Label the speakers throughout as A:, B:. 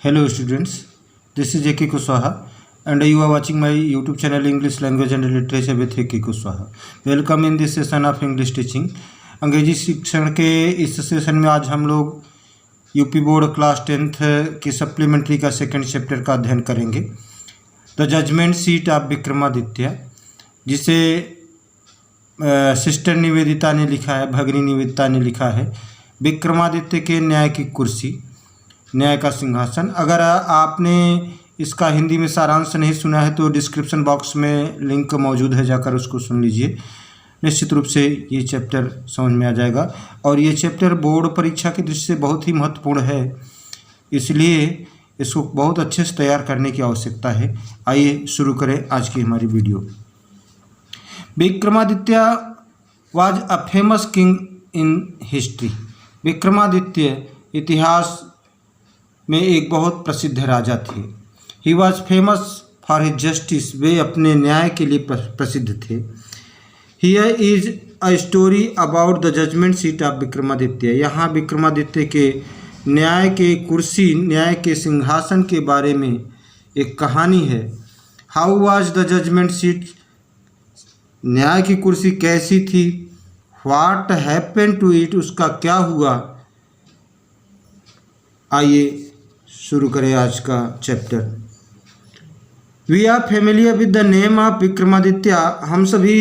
A: Hello students, this is A.K. Kuswaha and you are watching my YouTube channel English Language and Literature with A.K. Kuswaha. Welcome in this session of English Teaching. अंग्रेजी शिक्षण के इस session में आज हम लोग UP board class 10th की supplementary का सेकंड चैप्टर का अध्ययन करेंगे। The judgement seat of Vikramaditya, जिसे सिस्टर निवेदिता ने लिखा है, भगिनी निवेदिता ने लिखा है। विक्रमादित्य के न्याय की कुर्सी, न्याय का सिंहासन। अगर आपने इसका हिंदी में सारांश नहीं सुना है तो डिस्क्रिप्शन बॉक्स में लिंक मौजूद है, जाकर उसको सुन लीजिए। निश्चित रूप से ये चैप्टर समझ में आ जाएगा और ये चैप्टर बोर्ड परीक्षा की दृष्टि से बहुत ही महत्वपूर्ण है, इसलिए इसको बहुत अच्छे से तैयार करने की आवश्यकता है। आइए शुरू करें आज की हमारी video. Vikramaditya was a famous king in history. Vikramaditya इतिहास में एक बहुत प्रसिद्ध राजा थे। He was famous for his justice, वे अपने न्याय के लिए प्रसिद्ध थे। Here is a story about the judgement seat of Vikramaditya. यहाँ विक्रमादित्य के न्याय के कुर्सी, न्याय के सिंहासन के बारे में एक कहानी है। How was the judgement seat, न्याय की कुर्सी कैसी थी। व्हाट हैपन टू इट, उसका क्या हुआ। आइए शुरू करें आज का chapter. We are familiar with the name of Vikramaditya. हम सभी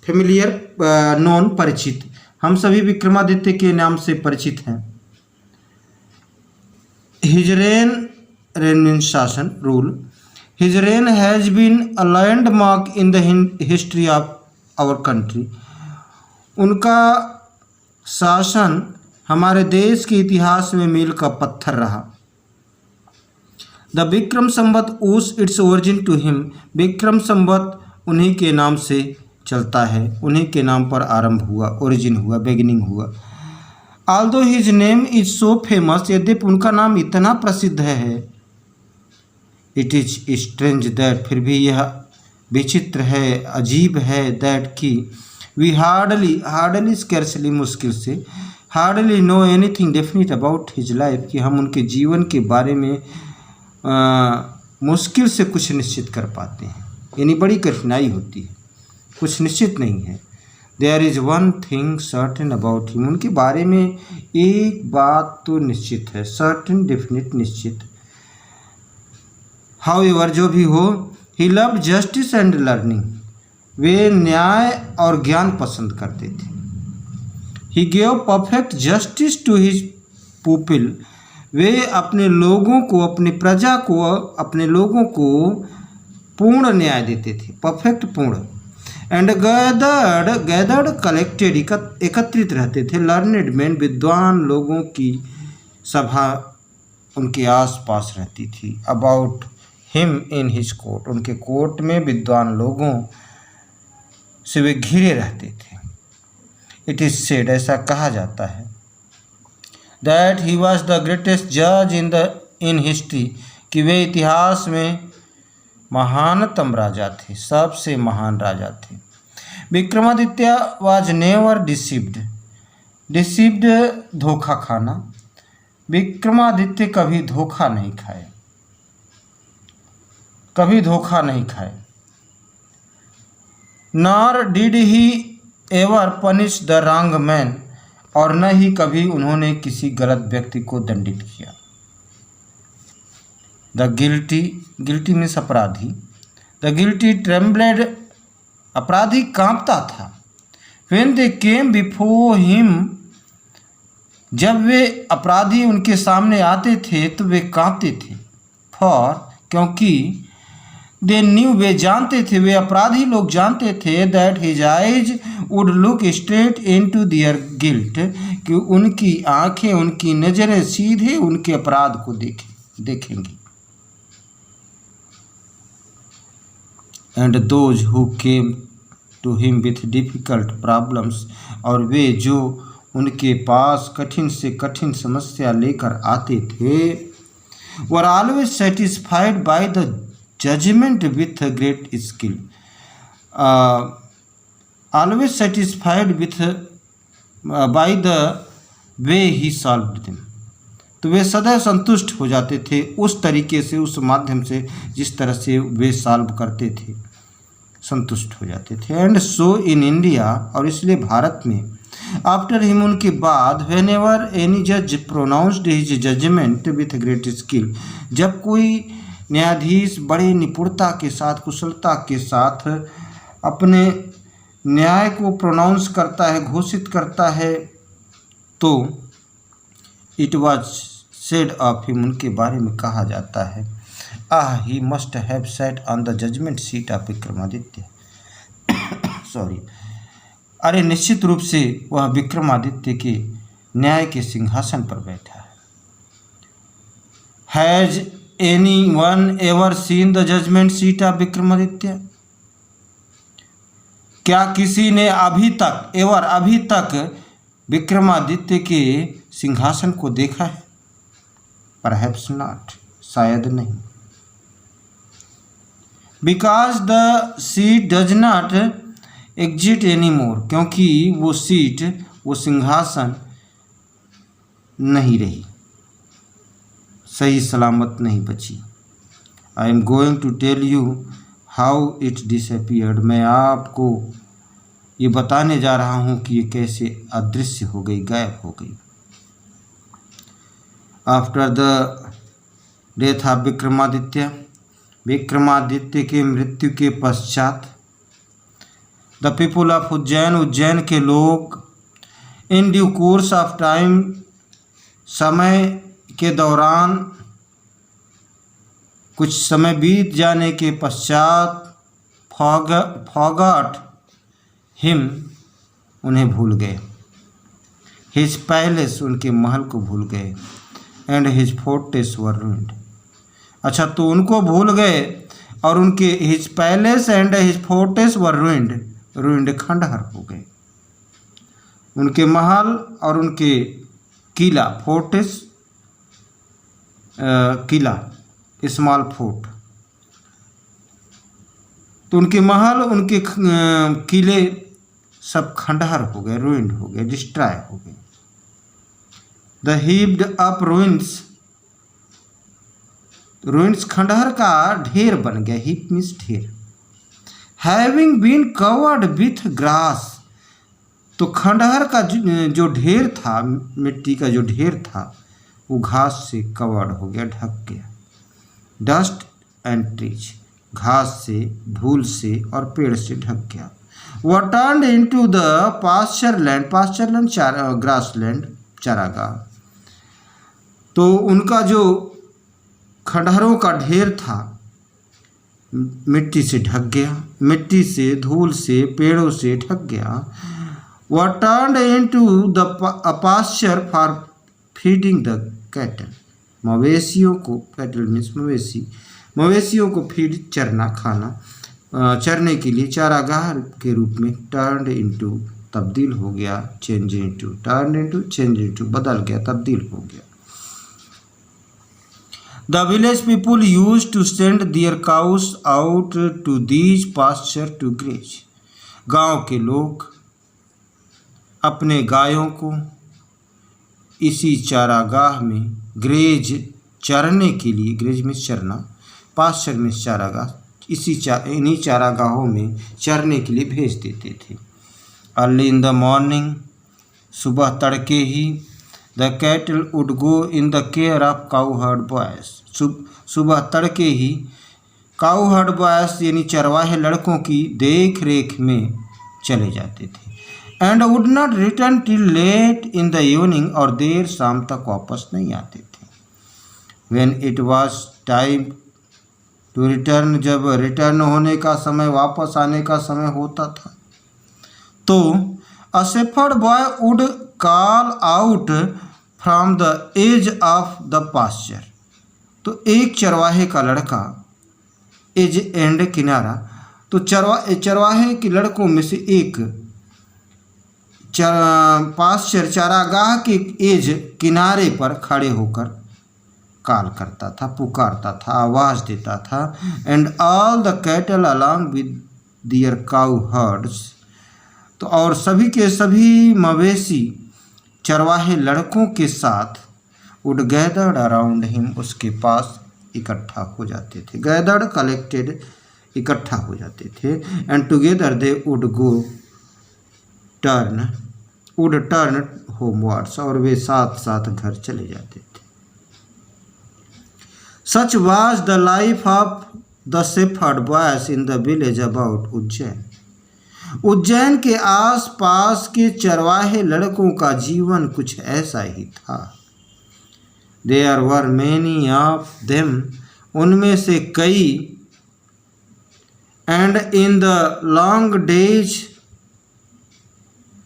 A: फेमिलियर नॉन परिचित, हम सभी विक्रमादित्य के नाम से परिचित हैं। हिज रेन शासन rule, his reign has been a landmark in the history of our country. उनका शासन हमारे देश के इतिहास में मील का पत्थर रहा। The Vikram Samvat owes its origin to him. Vikram Samvat उन्हीं के नाम से चलता है, उन्हीं के नाम पर आरंभ हुआ, ओरिजिन हुआ, बिगिनिंग हुआ। Although his name is so famous, यद्यपि उनका नाम इतना प्रसिद्ध है। इट इज स्ट्रेंज दैट, फिर भी यह विचित्र है, अजीब है। दैट की वी हार्डली स्कैर्सली, मुश्किल से, hardly know anything definite about his life, कि हम उनके जीवन के बारे में मुश्किल से कुछ निश्चित कर पाते हैं, यानी बड़ी कठिनाई होती है, कुछ निश्चित नहीं है। There is one thing certain about him, उनके बारे में एक बात तो निश्चित है, सर्टेन, डेफिनेट, निश्चित। हाउ एवर, जो भी हो, he loved justice and learning, वे न्याय और ज्ञान पसंद करते थे। He gave perfect justice to his people, वे अपने लोगों को, अपनी प्रजा को, अपने लोगों को पूर्ण न्याय देते थे, परफेक्ट, पूर्ण। एंड गैदर्ड कलेक्टेड, एकत्रित रहते थे। लर्नेड मैन, विद्वान लोगों की सभा उनके आसपास रहती थी। About him in his court, उनके कोर्ट में विद्वान लोगों से वे घिरे रहते थे। इट इज सेड, ऐसा कहा जाता है, that he was the greatest जज इन हिस्ट्री, कि वे इतिहास में महानतम राजा थे, सबसे महान राजा थे। विक्रमादित्य वॉज नेवर डिसीव्ड, धोखा खाना। विक्रमादित्य कभी धोखा नहीं खाए, कभी धोखा नहीं खाए। Nor did he ever punish the wrong man, और न ही कभी उन्होंने किसी गलत व्यक्ति को दंडित किया। द गिल्टी मीन्स अपराधी। द गिल्टी ट्रेम्बलेड, अपराधी कांपता था। When they came before him, जब वे अपराधी उनके सामने आते थे तो वे कांपते थे। फॉर, क्योंकि दे न्यू, वे जानते थे, वे अपराधी लोग जानते थे, that his eyes would look straight into their guilt, कि उनकी आंखें, उनकी नज़रें सीधे उनके अपराध को देखेंगी। And those who came to him with difficult problems, और वे जो उनके पास कठिन से कठिन समस्या लेकर आते थे, were always satisfied by the judgement with great skill, always satisfied with by the way he solved them, तो वे सदैव संतुष्ट हो जाते थे उस तरीके से, उस माध्यम से जिस तरह से वे सॉल्व करते थे, संतुष्ट हो जाते थे। एंड सो इन इंडिया, और इसलिए भारत में आफ्टर हिम, उनके बाद, वेन एवर एनी जज pronounced his judgement with great skill, जब कोई न्यायाधीश बड़े निपुणता के साथ, कुशलता के साथ अपने न्याय को प्रोनाउंस करता है, घोषित करता है, तो it was said of him, उनके बारे में कहा जाता है, he must have sat on the judgement seat of Vikramaditya. Sorry, अरे निश्चित रूप से वह विक्रमादित्य के न्याय के सिंहासन पर बैठा है। Has anyone ever seen the judgement seat of Vikramaditya? क्या किसी ने अभी तक विक्रमादित्य के सिंहासन को देखा है? परहैप्स नॉट, शायद नहीं। Because the seat does not exit any more, क्योंकि वो सीट, वो सिंहासन नहीं रही, सही सलामत नहीं बची। I am going to tell you how it disappeared, मैं आपको ये बताने जा रहा हूँ कि ये कैसे अदृश्य हो गई, गायब हो गई। After the death of Vikramaditya, Vikramaditya के मृत्यु के पश्चात, the people of Ujjain, Ujjain के लोग, in due course of time, समय के दौरान, कुछ समय बीत जाने के पश्चात, फॉगॉट हिम, उन्हें भूल गए। हिज पैलेस, उनके महल को भूल गए। And his fortress were ruined, अच्छा तो उनको भूल गए और उनके his palace and his fortress were ruined, खंडहर हो गए। उनके महल और उनके किला, फोर्ट्रेस किला, स्मॉल फोर्ट, तो उनके महल, उनके किले सब खंडहर हो गए, रूइंड हो गए, डिस्ट्रॉय हो गए। The heaped up ruins, ruins खंडहर का ढेर बन गया, हीप मीन्स ढेर। Having been covered with grass, तो खंडहर का जो ढेर था, मिट्टी का जो ढेर था, वो घास से कवर्ड हो गया, ढक गया। डस्ट एंड ट्रीज, घास से, धूल से और पेड़ से ढक गया। वह turned into the pasture land, pasture land grass land, चारागाह। तो उनका जो खंडहरों का ढेर था मिट्टी से ढक गया, मिट्टी से, धूल से, पेड़ों से ढक गया। वह turned into the pasture for feeding the cattle, मवेशियों को, कैटल मीन्स मवेशी, मवेशियों को फीड, चरना, खाना, चरने के लिए चारागाह के रूप में टर्न्ड इनटू, तब्दील हो गया, change into, turn into, change into, बदल गया, तब्दील हो गया। The village people used to send their cows out to these pasture to graze. गांव के लोग अपने गायों को इसी चारागाह में ग्रेज, चरने के लिए, ग्रेज में चरना, पास्चर में चारागाह, इन्हीं चारागाहों में चरने के लिए भेज देते थे। अर्ली इन द मॉर्निंग, सुबह तड़के ही, the cattle would go in the care of cowherd boys, सुबह तड़के ही काउ हर्ड बॉयज यानी चरवाहे लड़कों की देख रेख में चले जाते थे। And would not return till late in the evening, और देर शाम तक वापस नहीं आते थे। When it was time to return, जब रिटर्न होने का समय, वापस आने का समय होता था, तो a shepherd boy would call out from the edge of the pasture, तो एक चरवाहे का लड़का, एज एंड किनारा, तो चरवाहे के लड़कों में से एक पास्चर, चारागाह के एज, किनारे पर खड़े होकर कॉल करता था, पुकारता था, आवाज़ देता था। And all the cattle along with their cowherds, तो और सभी के सभी मवेशी चरवाहे लड़कों के साथ वुड गैदर्ड अराउंड हिम, उसके पास इकट्ठा हो जाते थे। गैदर्ड कलेक्टेड, इकट्ठा हो जाते थे। And together they would turn homewards, और वे साथ साथ घर चले जाते थे। Such was the life of the shepherd boys in the village about Ujjain. Ujjain के आसपास के चरवाहे लड़कों का जीवन कुछ ऐसा ही था। There were many of them, उनमें से कई। And in the long days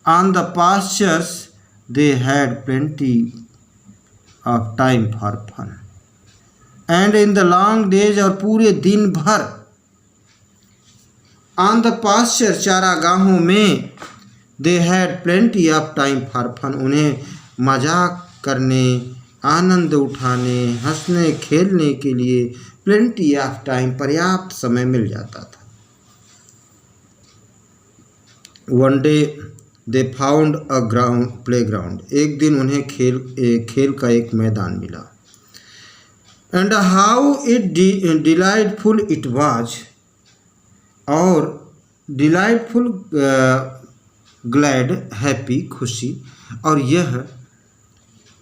A: on the pastures they had plenty of time for fun. And in the long days, और पूरे दिन भर, ऑन द पास्चर, चारागाहों में, they had plenty of time for fun, उन्हें मजाक करने, आनंद उठाने, हंसने खेलने के लिए प्लेंटी ऑफ टाइम, पर्याप्त समय मिल जाता था। One day they found a play ground, एक दिन उन्हें खेल का एक मैदान मिला। And how it delightful it was, और डिलाइटफुल, ग्लैड, हैप्पी, खुशी, और यह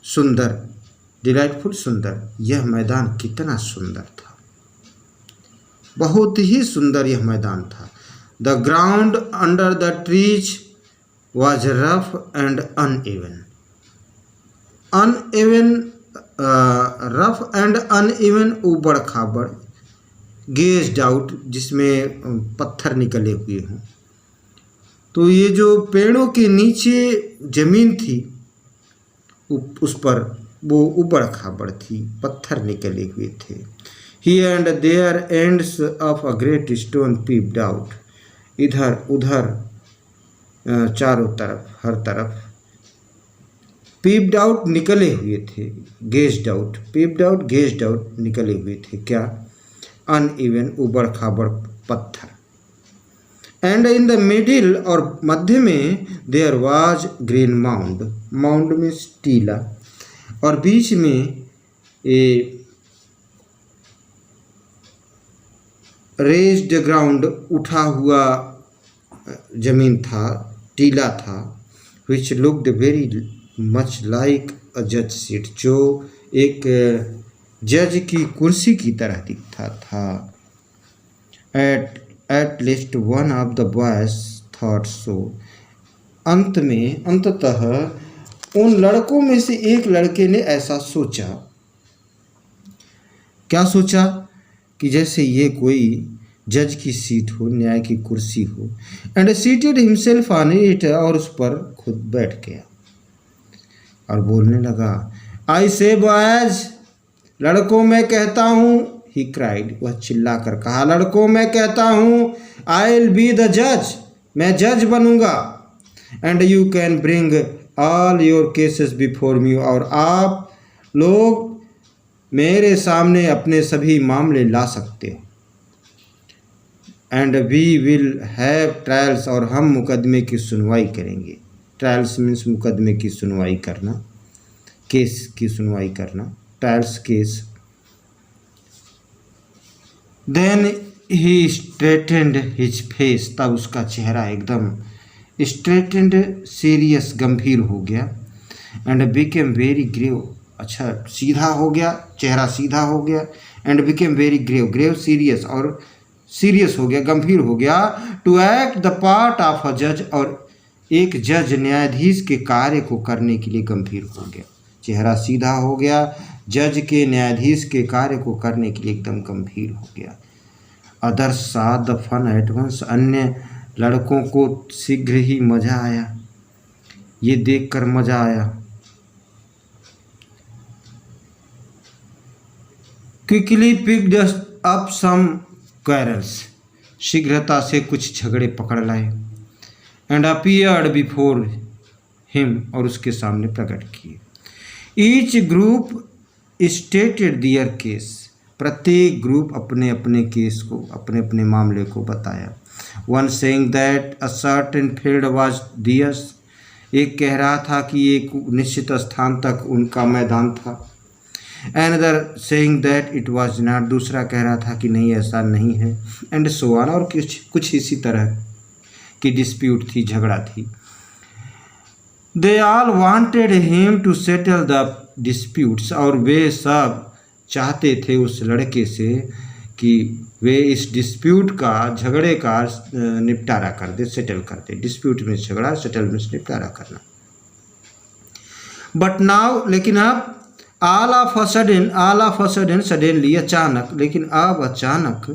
A: सुंदर, डिलाइटफुल, सुंदर, यह मैदान कितना सुंदर था, बहुत ही सुंदर यह मैदान था। The ground under the trees was rough and uneven. Rough and uneven, ऊबड़ खाबड़, गेज्ड आउट, जिसमें पत्थर निकले हुए हों। तो ये जो पेड़ों के नीचे जमीन थी उस पर वो ऊबड़ खाबड़ थी, पत्थर निकले हुए थे। Here and there ends of a great stone peeped out. इधर उधर, चारों तरफ, हर तरफ, पीप्ड आउट, निकले हुए थे, gazed out, peeped out, gazed out, निकले हुए थे क्या, अनइवन, ऊबड़ खाबड़ पत्थर। एंड इन द मिडिल, और मध्य में, there was green mound, mound में टीला, और बीच में रेज्ड ग्राउंड, उठा हुआ जमीन था, टीला था। Which looked very much like a जज सीट, जो एक जज की कुर्सी की तरह दिखता था। At least one of the boys thought so, अंततः उन लड़कों में से एक लड़के ने ऐसा सोचा। क्या सोचा? कि जैसे ये कोई जज की सीट हो, न्याय की कुर्सी हो। And seated himself on it, और उस पर खुद बैठ गया और बोलने लगा, आई से बॉयज, लड़कों मैं कहता हूँ, ही क्राइड, वह चिल्ला कर कहा, लड़कों मैं कहता हूँ, आई विल बी द जज, मैं जज बनूंगा। And you can bring all your cases before me, और आप लोग मेरे सामने अपने सभी मामले ला सकते हो। And we will have trials, और हम मुकदमे की सुनवाई करेंगे। ट्रायल्स मीन्स मुकदमे की सुनवाई करना, केस की सुनवाई करना, trials, case. Then he straightened his face, तब उसका चेहरा एकदम स्ट्रेटेंड, सीरियस, गंभीर हो गया। एंड बिकेम वेरी ग्रेव, अच्छा सीधा हो गया, चेहरा सीधा हो गया। And became very grave, grave serious, और सीरियस हो गया, गंभीर हो गया। To act the part of a जज, और एक जज, न्यायाधीश के कार्य को करने के लिए गंभीर हो गया। चेहरा सीधा हो गया, जज के, न्यायाधीश के कार्य को करने के लिए एकदम गंभीर हो गया। Others saw the fun at once, अन्य लड़कों को शीघ्र ही मजा आया, ये देखकर मजा आया। Quickly picked up some quarrels, शीघ्रता से कुछ झगड़े पकड़ लाए। एंड अपीयर्ड बिफोर हिम, और उसके सामने प्रकट किए। ईच ग्रुप स्टेटेड दियर केस, प्रत्येक ग्रुप अपने अपने केस को, अपने अपने मामले को बताया। One saying that a certain field was theirs, एक कह रहा था कि एक निश्चित स्थान तक उनका मैदान था। Another saying that it was not, दूसरा कह रहा था कि नहीं ऐसा नहीं है, and so on, और कुछ इसी तरह की डिस्प्यूट थी, झगड़ा थी. They all wanted him to settle the disputes, और वे सब चाहते थे उस लड़के से कि वे इस डिस्प्यूट का, झगड़े का निपटारा कर दे, सेटल कर दे. डिस्प्यूट में झगड़ा, सेटलमेंट निपटारा करना. बट नाउ, लेकिन अब all of a sudden suddenly, अचानक, लेकिन अब अचानक,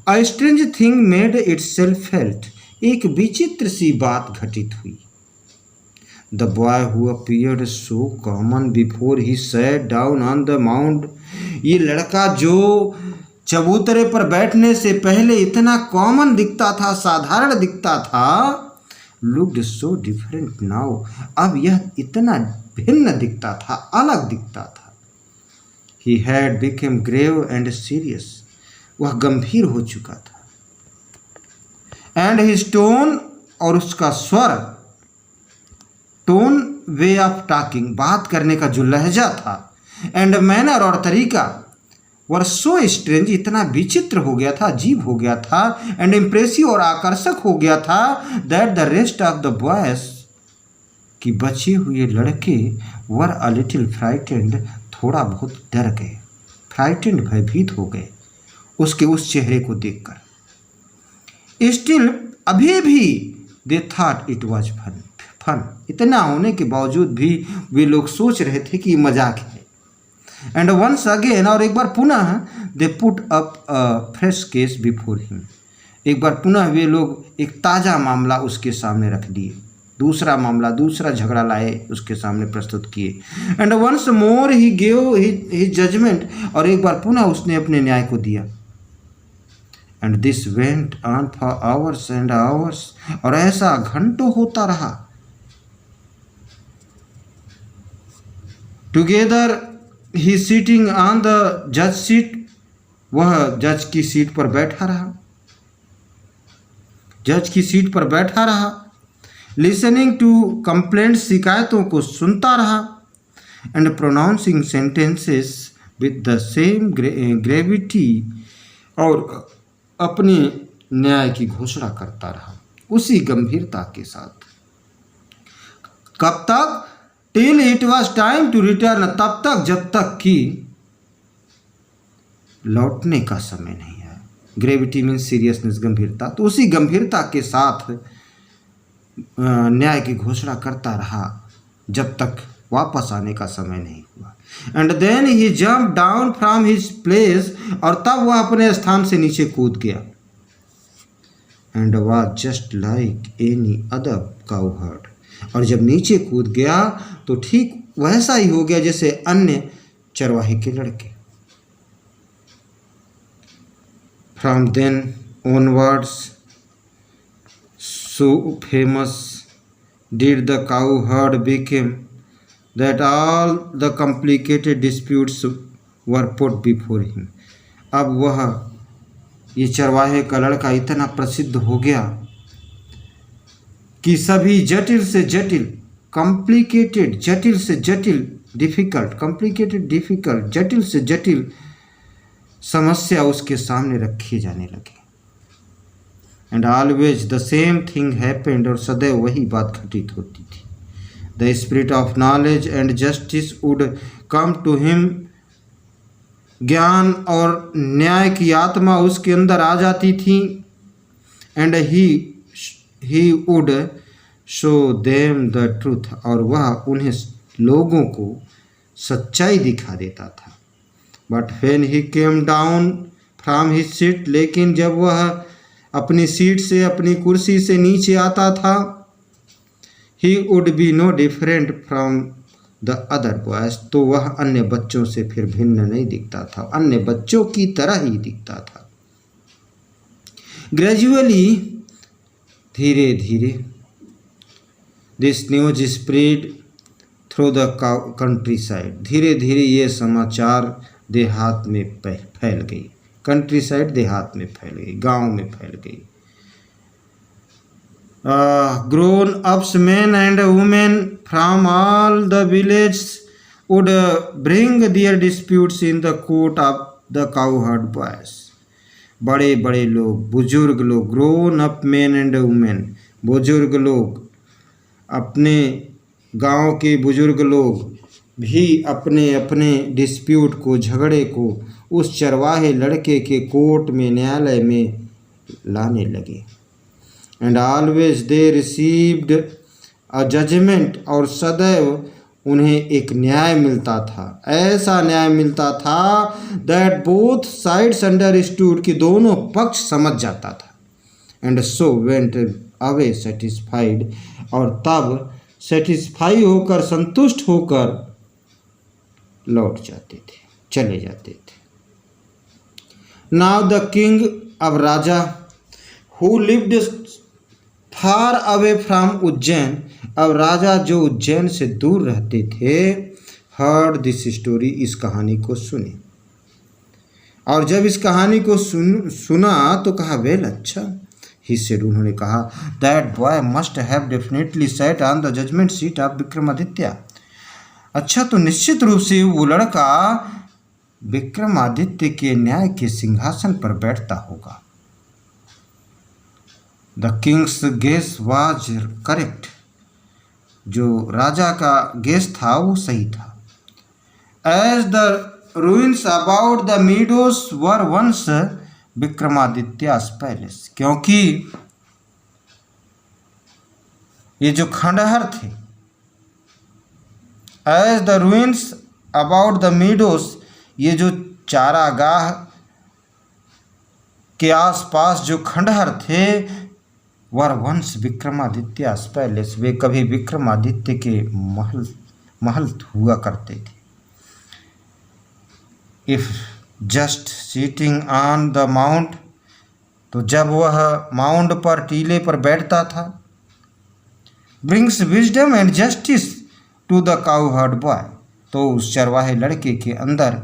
A: a strange thing made itself felt, एक विचित्र सी बात घटित हुई. The boy who appeared so common before he sat down on the mount, ये लड़का जो चबूतरे पर बैठने से पहले इतना कॉमन दिखता था, साधारण दिखता था, लुक्ड सो डिफरेंट नाउ, अब यह इतना भिन्न दिखता था, अलग दिखता था. He had become grave and serious, वह गंभीर हो चुका था. एंड हिज टोन, और उसका स्वर, टोन वे ऑफ टॉकिंग, बात करने का जो लहजा था, एंड मैनर, और तरीका, वर सो स्ट्रेंज, इतना विचित्र हो गया था, अजीब हो गया था, एंड इम्प्रेसिव, और आकर्षक हो गया था, that the rest of the boys, कि बचे हुए लड़के, वर अ लिटिल फ्राइटेंड, थोड़ा बहुत डर गए, फ्राइटेंड, भयभीत हो गए उसके उस चेहरे को देखकर. स्टिल, अभी भी, they thought it was fun, इतना होने के बावजूद भी वे लोग सोच रहे थे कि मजाक है. एंड वंस अगेन, और एक बार पुनः, they put up a fresh case before him, एक बार पुनः वे लोग एक ताज़ा मामला उसके सामने रख दिए, दूसरा मामला, दूसरा झगड़ा लाए उसके सामने प्रस्तुत किए. And once more he gave his judgement, और एक बार पुनः उसने अपने न्याय को दिया. And this went on for hours and hours, और ऐसा घंटों होता रहा. Together he sitting on the जज सीट, वह जज की सीट पर बैठा रहा, जज की सीट पर बैठा रहा. लिसनिंग टू कंप्लेंट, शिकायतों को सुनता रहा. And pronouncing sentences with the same gravity, और अपने न्याय की घोषणा करता रहा उसी गंभीरता के साथ. कब तक? Till it was time to return, तब तक जब तक कि लौटने का समय नहीं है. ग्रेविटी मीन्स सीरियसनेस, गंभीरता, तो उसी गंभीरता के साथ न्याय की घोषणा करता रहा जब तक वापस आने का समय नहीं हुआ. And then he jump down from his place, और तब वह अपने स्थान से नीचे कूद गया. And was just like any other cowherd, और जब नीचे कूद गया तो ठीक वैसा ही हो गया जैसे अन्य चरवाहे के लड़के. From then onwards so famous did the cowherd become that all the complicated disputes were put before him. अब वह, ये चरवाहे का लड़का इतना प्रसिद्ध हो गया कि सभी जटिल से जटिल, कॉम्प्लिकेटेड, जटिल से जटिल, डिफिकल्ट, कॉम्प्लिकेटेड, डिफिकल्ट, जटिल से जटिल समस्या उसके सामने रखी जाने लगी. And always the same thing happened, और सदैव वही बात घटित होती थी. The spirit of knowledge and justice would come to him, ज्ञान और न्याय की आत्मा उसके अंदर आ जाती थी. And he would show them the truth, और वह उन्हें लोगों को सच्चाई दिखा देता था. But when he came down from his seat, लेकिन जब वह अपनी सीट से, अपनी कुर्सी से नीचे आता था, he would be no different from the other boys, तो वह अन्य बच्चों से फिर भिन्न नहीं दिखता था, अन्य बच्चों की तरह ही दिखता था. ग्रेजुअली, धीरे धीरे, this news spread through the country side, धीरे धीरे ये समाचार देहात में फैल गई. कंट्री साइड, देहात में फैल गई, गांव में फैल गई. Grown ups man and women from all the village would bring their disputes in the court of the cowherd boys. बड़े बड़े लोग, बुजुर्ग लोग, grown up man and women, बुजुर्ग लोग, अपने गांव के बुजुर्ग लोग भी अपने अपने डिस्प्यूट को, झगड़े को उस चरवाहे लड़के के कोर्ट में, न्यायालय में लाने लगे। And always they received a judgment, और सदैव उन्हें एक न्याय मिलता था, ऐसा न्याय मिलता था दैट बोथ साइड्स अंडरस्टूड, कि दोनों पक्ष समझ जाता था। And so went away satisfied, और तब सेटिस्फाई होकर, संतुष्ट होकर लौट जाते थे, चले जाते थे। नाउ द किंग, अब राजा, who lived far away from Ujjain, अब राजा जो उज्जैन से दूर रहते थे, हर्ड दिस स्टोरी, इस कहानी को सुने। और जब इस कहानी को सुना तो कहा, वेल, अच्छा, ही सेड, उन्होंने कहा, that boy must have definitely sat on the judgement seat of Vikramaditya, अच्छा, तो निश्चित रूप से वो लड़का विक्रमादित्य के न्याय के सिंहासन पर बैठता होगा। The king's guess was correct, जो राजा का गेस था वो सही था। As the ruins about the meadows were once Vikramaditya's palace, क्योंकि ये जो खंडहर थे, as the ruins about the meadows, ये जो चारागाह के आसपास जो खंडहर थे, वर वंश विक्रमादित्या's पैलेस, वे कभी विक्रमादित्य के महल हुआ करते थे। If just sitting on the mount, तो जब वह माउंट पर, टीले पर बैठता था, brings wisdom and justice to the cowherd boy, तो उस चरवाहे लड़के के अंदर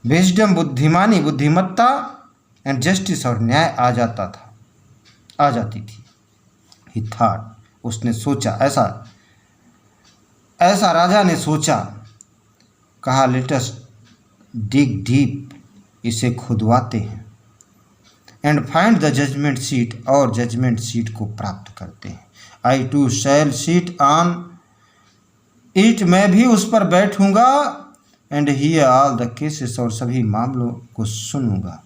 A: विजडम, बुद्धिमानी, बुद्धिमत्ता, एंड जस्टिस, और न्याय आ जाती थी। ही थॉट, उसने सोचा, ऐसा राजा ने सोचा। कहा, लेट अस डिग डीप, इसे खुदवाते हैं, and find the judgement seat, और जजमेंट सीट को प्राप्त करते हैं। I too shall sit on it, मैं भी उस पर बैठूंगा, and hear all the cases, और सभी मामलों को सुनूंगा।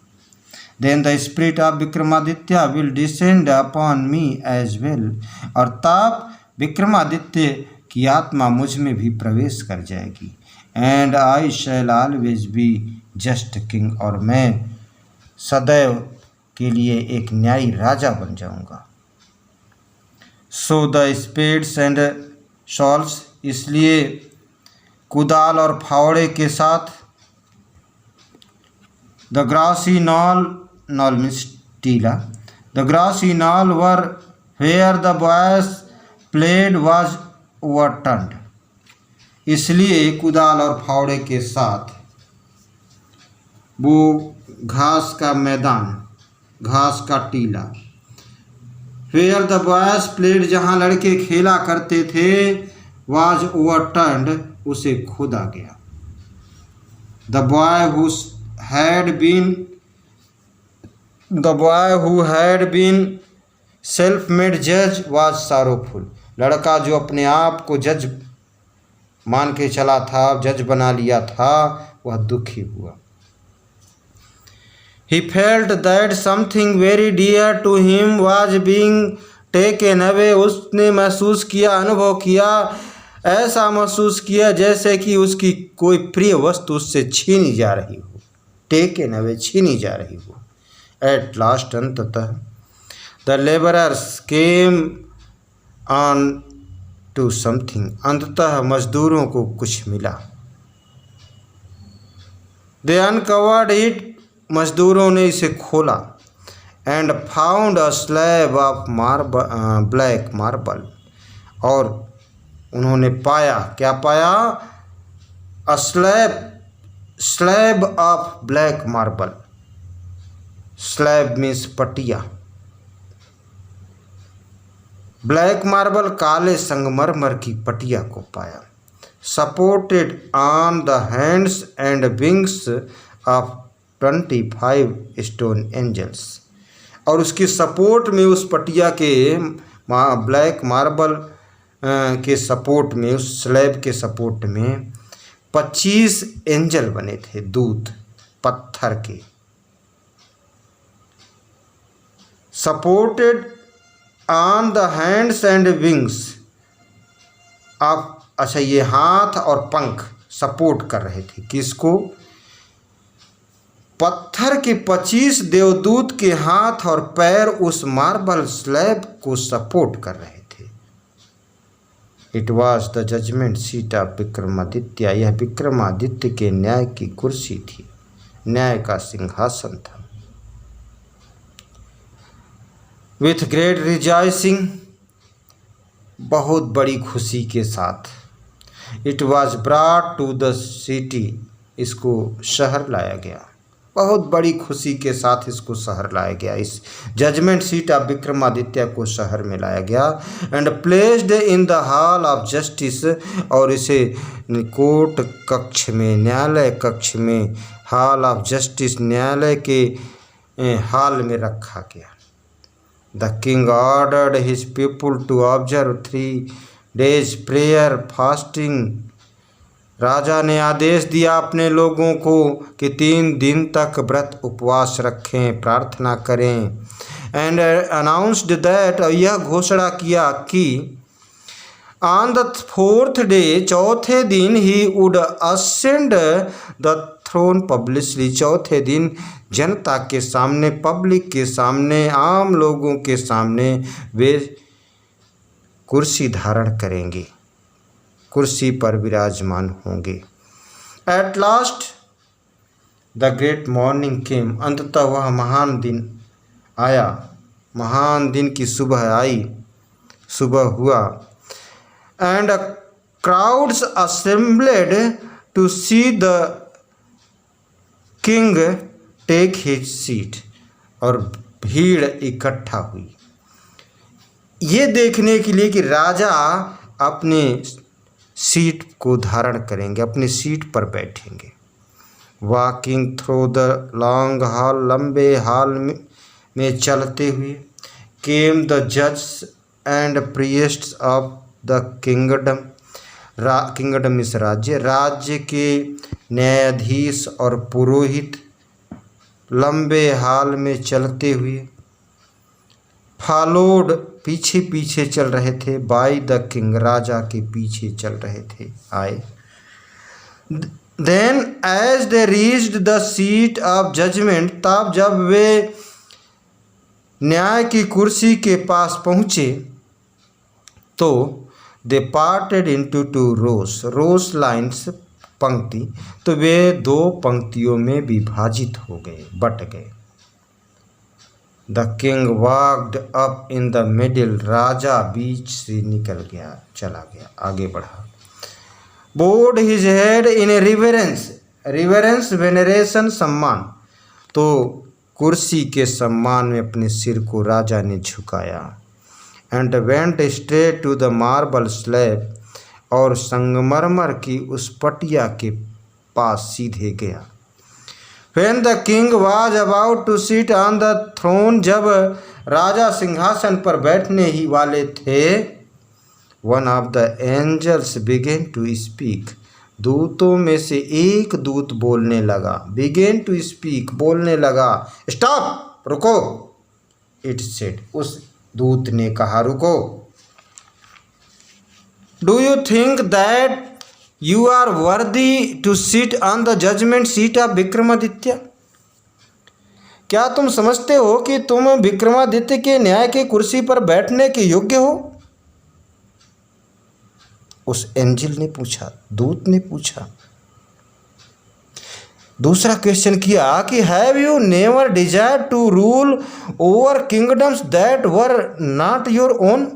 A: Then the spirit of Vikramaditya will descend upon me as well, और तब विक्रमादित्य की आत्मा मुझ में भी प्रवेश कर जाएगी। And I shell always be just king, और मैं सदैव के लिए एक न्यायी राजा बन जाऊंगा। So the spades and shovels, इसलिए कुदाल और फावड़े के साथ, द ग्रासी नॉल मीन्स टीला, the grassy knoll were where the boys played was overturned, इसलिए कुदाल और फावड़े के साथ वो घास का मैदान, घास का टीला, वेयर द बॉयज प्लेड, जहाँ लड़के खेला करते थे, वाज ओवरटर्न्ड, उसे खोदा गया। The boy who had been self made जज वाज सारोफुल, लड़का जो अपने आप को जज मान के चला था, जज बना लिया था, वह दुखी हुआ। He felt that something very dear to him was being taken away, उसने महसूस किया, अनुभव किया, ऐसा महसूस किया जैसे कि उसकी कोई प्रिय वस्तु उससे छीनी जा रही हो, टेकन अवे, छीनी जा रही हो। एट लास्ट, अंततः, the labourers came on to something, अंततः मजदूरों को कुछ मिला। दे अनकवर्ड इट, मजदूरों ने इसे खोला, and found a slab of black marble, और उन्होंने पाया, क्या पाया? A slab of black marble, slab means पटिया, ब्लैक मार्बल काले संगमरमर की पटिया को पाया। Supported on the hands and wings of 25 stone angels. और उसकी सपोर्ट में, उस पटिया के ब्लैक मार्बल के सपोर्ट में, उस स्लैब के सपोर्ट में 25 एंजल बने थे, दूत पत्थर के। Supported on the hands and wings आप, अच्छा ये हाथ और पंख सपोर्ट कर रहे थे किसको? पत्थर के 25 देवदूत के हाथ और पैर उस मार्बल स्लैब को सपोर्ट कर रहे थे। It was the judgement seat of Vikramaditya. यह विक्रमादित्य के न्याय की कुर्सी थी, न्याय का सिंहासन था। विथ ग्रेट रिजॉइसिंग, बहुत बड़ी खुशी के साथ, it was brought to the city, इसको शहर लाया गया। बहुत बड़ी खुशी के साथ इसको शहर लाया गया, इस जजमेंट सीट ऑफ विक्रमादित्य को शहर में लाया गया। And placed in the hall of justice, और इसे कोर्ट कक्ष में, न्यायालय कक्ष में, हॉल ऑफ जस्टिस न्यायालय के हॉल में रखा गया। The king ordered his people to observe 3 days prayer fasting. राजा ने आदेश दिया अपने लोगों को कि 3 दिन तक व्रत उपवास रखें, प्रार्थना करें। एंड अनाउंस्ड दैट, और यह घोषणा किया कि ऑन द 4th day, चौथे दिन, he would ascend the throne publicly, चौथे दिन जनता के सामने, पब्लिक के सामने, आम लोगों के सामने वे कुर्सी धारण करेंगे, कुर्सी पर विराजमान होंगे। At last the great morning came, अंततः वह महान दिन आया, महान दिन की सुबह आई, सुबह हुआ। And crowds assembled to see the king take his seat, और भीड़ इकट्ठा हुई ये देखने के लिए कि राजा अपने सीट को धारण करेंगे, अपनी सीट पर बैठेंगे। Walking through the long haul, लंबे हॉल में चलते हुए, केम द जज and priests of the kingdom, kingdom इस राज्य, राज्य के न्यायाधीश और पुरोहित लंबे हॉल में चलते हुए, फॉलोड पीछे पीछे चल रहे थे, बाय द किंग, राजा के पीछे चल रहे थे, आए। Then as they reached the seat of judgment, तब जब वे न्याय की कुर्सी के पास पहुँचे तो दे पार्टेड इनटू 2 rows, रोज लाइन्स पंक्ति, तो वे 2 पंक्तियों में विभाजित हो गए, बट गए। The king walked up in the middle, राजा बीच से निकल गया, चला गया, आगे बढ़ा। Bowed his head in reverence, reverence veneration सम्मान, तो कुर्सी के सम्मान में अपने सिर को राजा ने झुकाया। And went straight to the marble slab, और संगमरमर की उस पटिया के पास सीधे गया। When the king was about to sit on the throne, जब राजा सिंहासन पर बैठने ही वाले थे, one of the angels began to speak, दूतों में से एक दूत बोलने लगा, began to speak, बोलने लगा, stop, रुको, it said, उस दूत ने कहा रुको। Do you think that you are worthy to sit on the judgment seat of Vikramaditya? क्या तुम समझते हो कि तुम विक्रमादित्य के न्याय की कुर्सी पर बैठने के योग्य हो? उस एंजल ने पूछा, दूत ने पूछा। दूसरा क्वेश्चन किया कि have you never desire to rule over kingdoms that were not your own?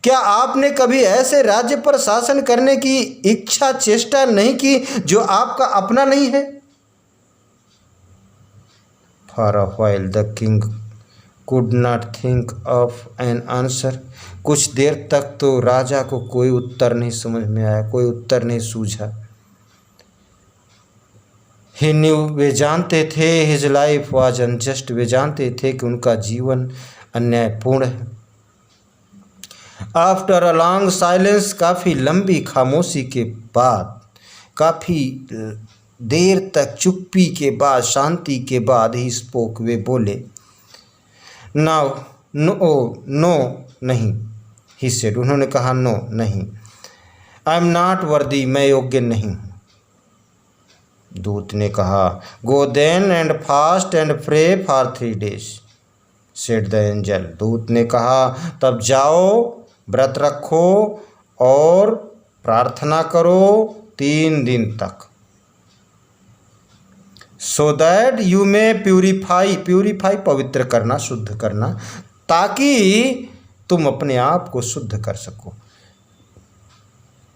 A: क्या आपने कभी ऐसे राज्य पर शासन करने की इच्छा चेष्टा नहीं की जो आपका अपना नहीं है? For a while the king could not think of an answer. कुछ देर तक तो राजा को कोई उत्तर नहीं समझ में आया, कोई उत्तर नहीं सूझा। ही न्यू, वे जानते थे, हिज लाइफ वाज अनजस्ट, वे जानते थे कि उनका जीवन अन्यायपूर्ण है। आफ्टर अ लॉन्ग साइलेंस, काफ़ी लंबी खामोशी के बाद, काफ़ी देर तक चुप्पी के बाद, शांति के बाद ही स्पोक, वे बोले। नाउ नो नहीं, ही सेड, उन्होंने कहा नो नहीं। आई एम नॉट वर्दी, मैं योग्य नहीं हूँ। दूत ने कहा go then and fast and pray for 3 days, said the angel. दूत ने कहा तब जाओ, व्रत रखो और प्रार्थना करो 3 दिन तक। So that you may purify, पवित्र करना, शुद्ध करना, ताकि तुम अपने आप को शुद्ध कर सको।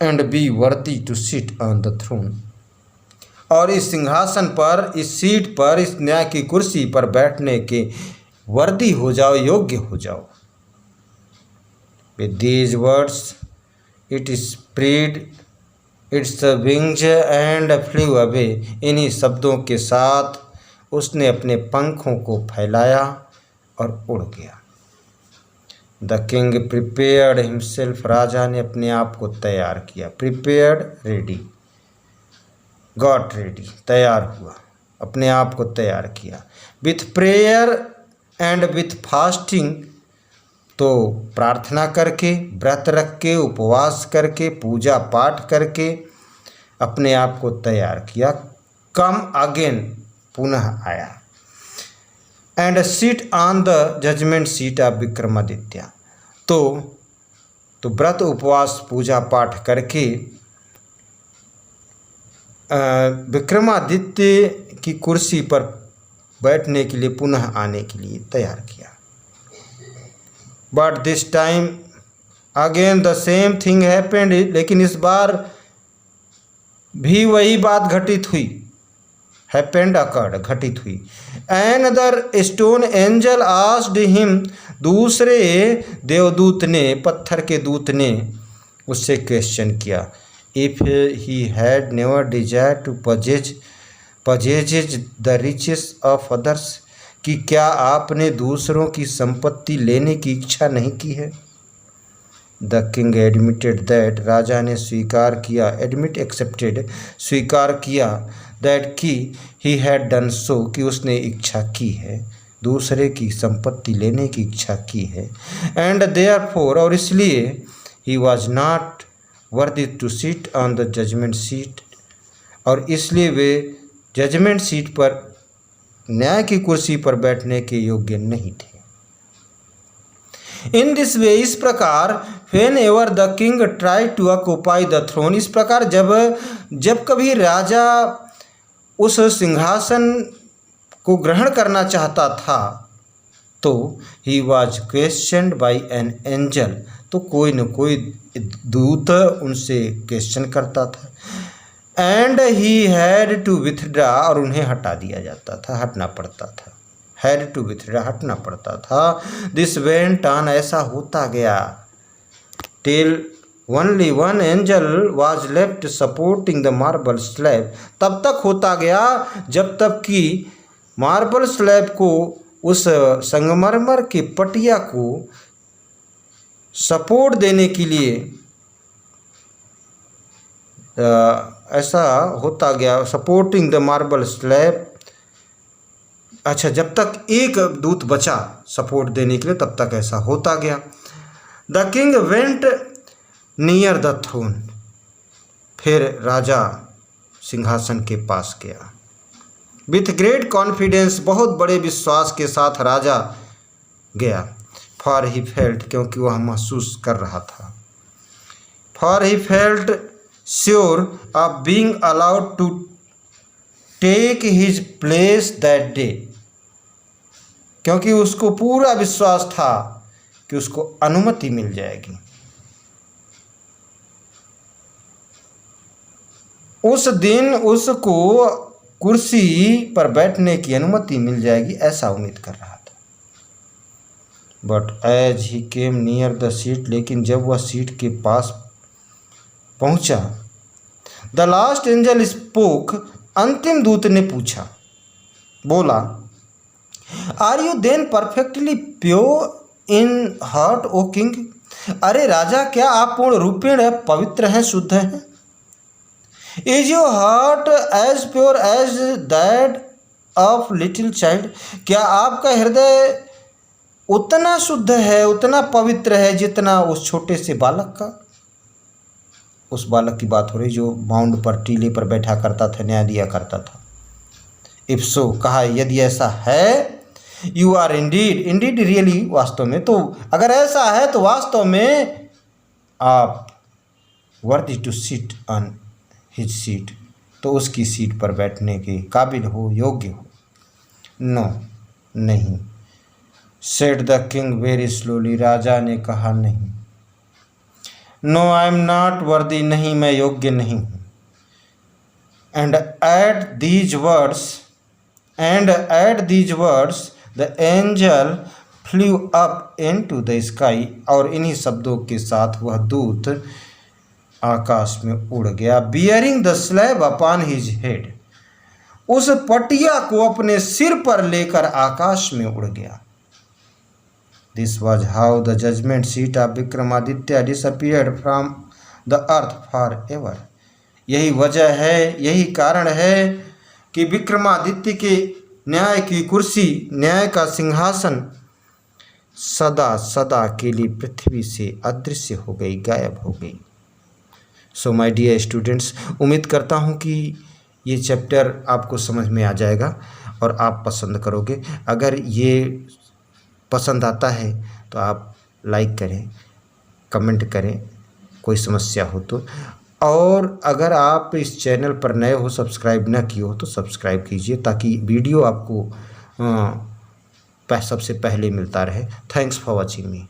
A: And be worthy to sit on the throne, और इस सिंहासन पर, इस सीट पर, इस न्याय की कुर्सी पर बैठने के वर्दी हो जाओ, योग्य हो जाओ। With these words it spread its wings and flu away, इन्हीं शब्दों के साथ उसने अपने पंखों को फैलाया और उड़ गया। द किंग प्रिपेयर्ड हिमसेल्फ, राजा ने अपने आप को तैयार किया। प्रिपेयर्ड, रेडी, गॉट रेडी, तैयार हुआ, अपने आप को तैयार किया। With prayer and with fasting, तो प्रार्थना करके, व्रत रख के, उपवास करके, पूजा पाठ करके अपने आप को तैयार किया। कम अगेन, पुनः आया। And sit on the judgement seat of Vikramaditya, तो व्रत उपवास पूजा पाठ करके विक्रमादित्य की कुर्सी पर बैठने के लिए, पुनः आने के लिए तैयार किया। But this time again the same thing happened, लेकिन इस बार भी वही बात घटित हुई। हैपेंड, अकर्ड, घटित हुई। Another stone angel asked him, दूसरे देवदूत ने, पत्थर के दूत ने उससे क्वेश्चन किया। If he had never desire to possess the riches of others, कि क्या आपने दूसरों की संपत्ति लेने की इच्छा नहीं की है। द किंग एडमिटेड दैट, राजा ने स्वीकार किया, एडमिट, एक्सेप्टेड, स्वीकार किया, दैट कि ही हैड डन सो, कि उसने इच्छा की है, दूसरे की संपत्ति लेने की इच्छा की है। एंड देयरफॉर, और इसलिए, he was not worthy to sit on the judgement seat, और इसलिए वे जजमेंट सीट पर, न्याय की कुर्सी पर बैठने के योग्य नहीं थे। इन दिस वे, इस प्रकार, whenever the king try to occupy the throne, इस प्रकार जब कभी राजा उस सिंहासन को ग्रहण करना चाहता था, तो he was questioned by an angel, तो कोई न कोई दूत उनसे क्वेश्चन करता था। And he had to withdraw, और उन्हें हटा दिया जाता था, हटना पड़ता था। हैड टू विथड्रा, हटना पड़ता था। दिस वेंट ऑन, ऐसा होता गया। Till only one angel was left supporting the marble slab, तब तक होता गया जब तक कि मार्बल स्लैब को, उस संगमरमर के पटिया को सपोर्ट देने के लिए ऐसा होता गया। सपोर्टिंग द मार्बल स्लैब, अच्छा, जब तक एक दूत बचा सपोर्ट देने के लिए, तब तक ऐसा होता गया। The king went near the throne, फिर राजा सिंहासन के पास गया। विथ ग्रेट कॉन्फिडेंस, बहुत बड़े विश्वास के साथ राजा गया। फॉर ही फेल्ट, क्योंकि वह महसूस कर रहा था। For he felt sure of being allowed to take his place that day, क्योंकि उसको पूरा विश्वास था कि उसको अनुमति मिल जाएगी, उस दिन उसको कुर्सी पर बैठने की अनुमति मिल जाएगी, ऐसा उम्मीद कर रहा था। But as he came near the seat, लेकिन जब वह सीट के पास पहुंचा, द लास्ट एंजल स्पोक, अंतिम दूत ने पूछा, बोला, are you then perfectly pure in heart O king? अरे राजा, क्या आप पूर्ण रूपेण पवित्र हैं, शुद्ध हैं? Is your heart as pure as that of little child? क्या आपका हृदय उतना शुद्ध है, उतना पवित्र है जितना उस छोटे से बालक का? उस बालक की बात हो रही जो माउंट पर, टीले पर बैठा करता था, न्याय दिया करता था। इफ सो, कहा यदि ऐसा है, you are indeed, indeed really, वास्तव में, तो अगर ऐसा है तो वास्तव में आप worthy to sit on his seat, तो उसकी सीट पर बैठने के काबिल हो, योग्य हो। नो, नहीं, said the king very slowly, राजा ने कहा नहीं। No I am not worthy, नहीं मैं योग्य नहीं हूँ। And at these words the angel flu up into the sky, और इन्हीं शब्दों के साथ वह दूत आकाश में उड़ गया। Bearing the slab upon his head, उस पटिया को अपने सिर पर लेकर आकाश में उड़ गया। This was how the judgement seat of Vikramaditya disappeared from the earth for ever. यही वजह है, यही कारण है कि विक्रमादित्य के न्याय की कुर्सी, न्याय का सिंहासन सदा सदा के लिए पृथ्वी से अदृश्य हो गई, गायब हो गई। सो माय डियर स्टूडेंट्स, उम्मीद करता हूँ कि ये चैप्टर आपको समझ में आ जाएगा और आप पसंद करोगे। अगर ये पसंद आता है तो आप लाइक करें, कमेंट करें, कोई समस्या हो तो, और अगर आप इस चैनल पर नए हो, सब्सक्राइब न किए हो तो सब्सक्राइब कीजिए ताकि वीडियो आपको सबसे पहले मिलता रहे। Thanks for watching me.